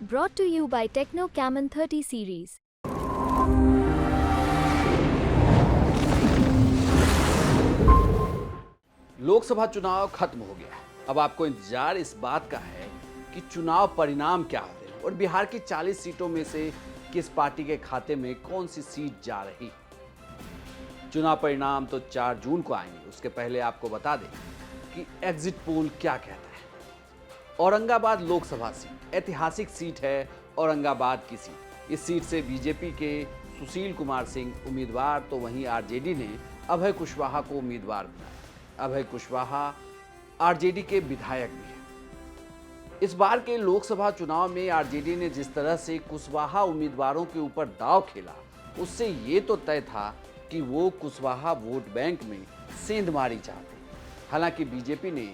Brought to you by Techno Camon 30 series. Lok Sabha चुनाव खत्म हो गया। अब आपको इंतजार इस बात का है कि चुनाव परिणाम क्या होते हैं और बिहार की 40 सीटों में से किस पार्टी के खाते में कौन सी सीट जा रही। चुनाव परिणाम तो 4 जून को आएंगे। उसके पहले आपको बता दें कि एग्जिट पोल क्या कहता है। औरंगाबाद लोकसभा सीट ऐतिहासिक सीट है। औरंगाबाद की सीट, इस सीट से बीजेपी के सुशील कुमार सिंह उम्मीदवार, तो वहीं आरजेडी ने अभय कुशवाहा को उम्मीदवार बनाया। अभय कुशवाहा आरजेडी के विधायक भी हैं। इस बार के लोकसभा चुनाव में आरजेडी ने जिस तरह से कुशवाहा उम्मीदवारों के ऊपर दांव खेला, उससे ये तो तय था कि वो कुशवाहा वोट बैंक में सेंधमारी चाहते। हालांकि बीजेपी ने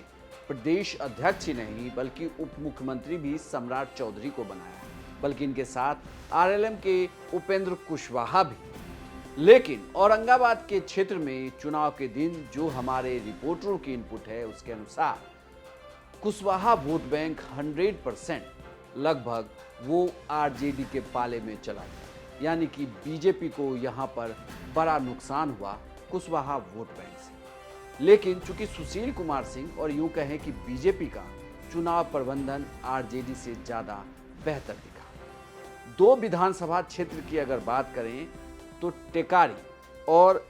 प्रदेश अध्यक्ष ही नहीं बल्कि उप मुख्यमंत्री भी सम्राट चौधरी को बनाया, बल्कि इनके साथ आरएलएम के उपेंद्र कुशवाहा भी। लेकिन औरंगाबाद के क्षेत्र में चुनाव के दिन जो हमारे रिपोर्टरों की इनपुट है, उसके अनुसार कुशवाहा वोट बैंक 100% लगभग वो आरजेडी के पाले में चला गया, यानी कि बीजेपी को यहां पर बड़ा नुकसान हुआ कुशवाहा वोट बैंक से। लेकिन चूंकि सुशील कुमार सिंह और यूं कहें कि बीजेपी का चुनाव प्रबंधन आरजेडी से ज्यादा बेहतर दिखा। 2 विधानसभा क्षेत्र की अगर बात करें तो टेकारी और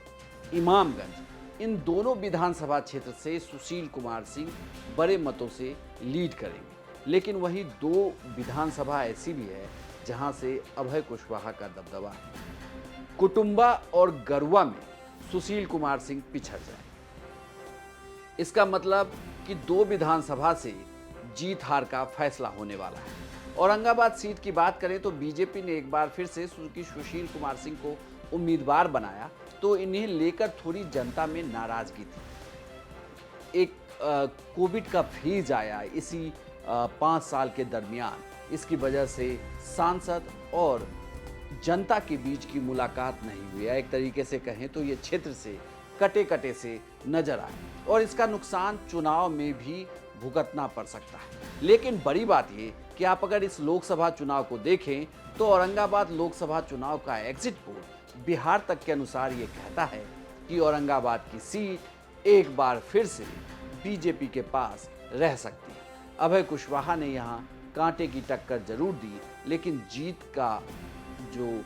इमामगंज, इन दोनों विधानसभा क्षेत्र से सुशील कुमार सिंह बड़े मतों से लीड करेंगे। लेकिन वहीं 2 विधानसभा ऐसी भी है जहां से अभय कुशवाहा का दबदबा है। कुटुंबा और गरुआ में सुशील कुमार सिंह पिछड़ जाए। इसका मतलब कि 2 विधानसभा से जीत हार का फैसला होने वाला है। औरंगाबाद सीट की बात करें तो बीजेपी ने एक बार फिर से सुशील कुमार सिंह को उम्मीदवार बनाया, तो इन्हें लेकर थोड़ी जनता में नाराजगी थी। एक कोविड का फेज आया इसी 5 साल के दरमियान, इसकी वजह से सांसद और जनता के बीच की मुलाकात नहीं हुई। एक तरीके से कहें तो ये क्षेत्र से कटे कटे से नजर आए और इसका नुकसान चुनाव में भी भुगतना पड़ सकता है। लेकिन बड़ी बात ये कि आप अगर इस लोकसभा चुनाव को देखें तो औरंगाबाद लोकसभा चुनाव का एग्जिट पोल बिहार तक के अनुसार ये कहता है कि औरंगाबाद की सीट एक बार फिर से बीजेपी के पास रह सकती है। अभय कुशवाहा ने यहाँ कांटे की टक्कर जरूर दी, लेकिन जीत का जो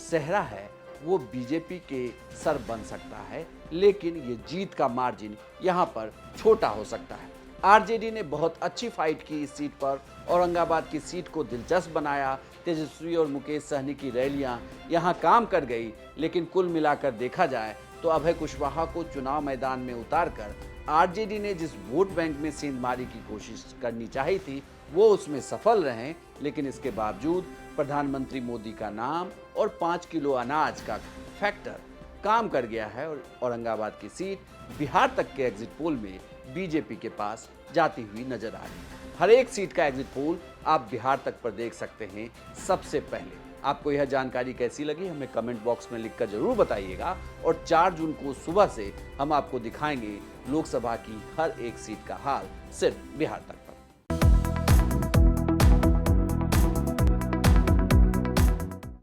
सेहरा है वो बीजेपी के सर बन सकता है। लेकिन ये जीत का मार्जिन यहाँ पर छोटा हो सकता है। आरजेडी ने बहुत अच्छी फाइट की इस सीट पर, औरंगाबाद की सीट को दिलचस्प बनाया। तेजस्वी और मुकेश सहनी की रैलियां यहाँ काम कर गई। लेकिन कुल मिलाकर देखा जाए तो अभय कुशवाहा को चुनाव मैदान में उतारकर आरजेडी ने जिस वोट बैंक में सेंधमारी की कोशिश करनी चाहिए थी, वो उसमें सफल रहे। लेकिन इसके बावजूद प्रधानमंत्री मोदी का नाम और 5 किलो अनाज का फैक्टर काम कर गया है और औरंगाबाद की सीट बिहार तक के एग्जिट पोल में बीजेपी के पास जाती हुई नजर आ रही है। हर एक सीट का एग्जिट पोल आप बिहार तक पर देख सकते हैं सबसे पहले। आपको यह जानकारी कैसी लगी हमें कमेंट बॉक्स में लिखकर जरूर बताइएगा। और 4 जून को सुबह से हम आपको दिखाएंगे लोकसभा की हर एक सीट का हाल सिर्फ बिहार तक।